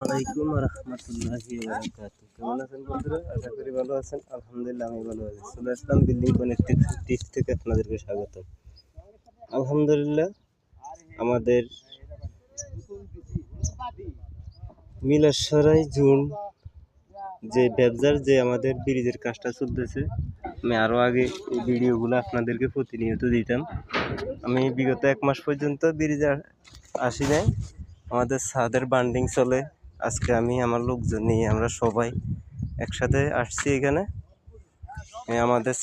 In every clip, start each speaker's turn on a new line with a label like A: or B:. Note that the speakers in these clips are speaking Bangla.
A: আলাইকুম রহমতুল্লাহি ওয়া বারাকাতুহু। কেমন আছেন বন্ধুরা? আশা করি ভালো আছেন। আলহামদুলিল্লাহ আমি ভালো আছি। চলে আসলাম বিল্ডিং কানেক্টিভিটিস থেকে আপনাদেরকে স্বাগত। আলহামদুলিল্লাহ আমাদের মিলাসরাই জুন যে ব্যবসার যে আমাদের ব্রিজের কাজটা চলতেছে, আমি আরও আগে এই ভিডিওগুলো আপনাদেরকে প্রতিনিয়ত দিতাম। আমি বিগত 1 মাস পর্যন্ত ব্রিজে আসি নাই। আমাদের ছাদের বান্ডিং চলে। আজকে আমি আমার লোকজন নিয়ে আমরা সবাই একসাথে আসছি এখানে। আমাদের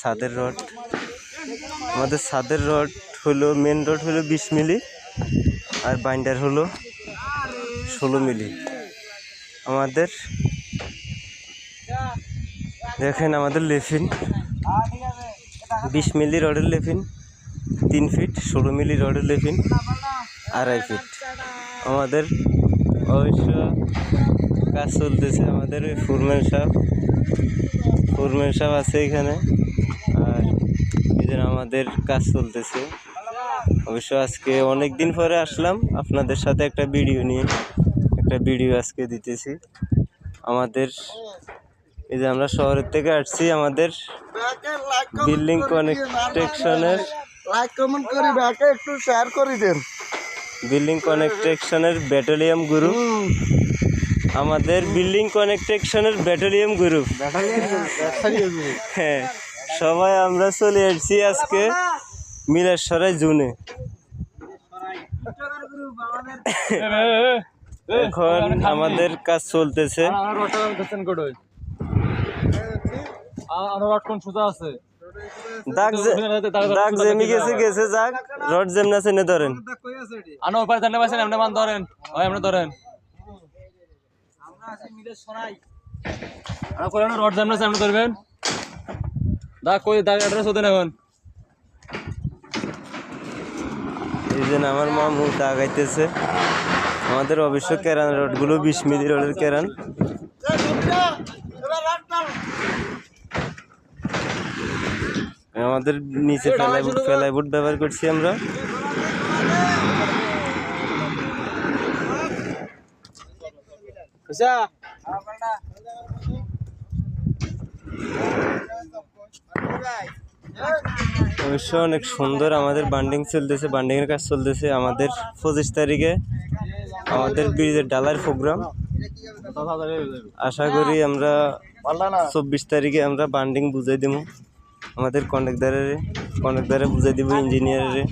A: ছাদের রড হলো, মেন রড হলো 20 মিলি আর বাইন্ডার হলো 16 মিলি। আমাদের দেখেন আমাদের লেফিন 20 মিলি রডের লেফিন 3 ফিট, 16 মিলি রডের লেফিন 2.5 ফিট। আমাদের অবশ্য কাজ চলতেছে। আমাদের ওই ফোরম্যান সাহেব আছে এখানে, আর এদের আমাদের কাজ চলতেছে। অবশ্য আজকে অনেক দিন পরে আসলাম আপনাদের সাথে একটা ভিডিও আজকে দিতেছি। আমাদের এই যে আমরা শহরের থেকে আসছি, আমাদের বিল্ডিং কনেকট্রেকশনের ব্যাটালিয়ন গ্রুপ, আমাদের বিল্ডিং কনেকট্রেকশনের ব্যাটালিয়ন গ্রুপ, হ্যাঁ, সবাই আমরা চলে আসছি আজকে মিলাসরাই জুনে। এখন আমাদের কাজ চলতেছে। দাগ জেমি গেছে যাক, রড যেমন আছে নে ধরেন।
B: রড যেমন আছে আপনি ধরবেন। দাগ কই দাগ অ্যাড্রেস হতে নেবেন।
A: এই যে আমার মামু দাগাইতেছে। আমাদের অবশ্য কেরান রডগুলো 20 মিলি রডের কেরান। আমাদের নিচে ফেলাইবোর্ড ব্যবহার করছি আমরা। অবশ্য অনেক সুন্দর আমাদের বান্ডিং চলতেছে, বান্ডিংয়ের কাজ চলতেছে। আমাদের 25 তারিখে আমাদের ব্রিজের ডালার প্রোগ্রাম। আশা করি আমরা 24 তারিখে আমরা বান্ডিং বুঝাই দেবো আমাদের কন্ট্রাক্টরে বুঝাই দিব, ইঞ্জিনিয়ারে।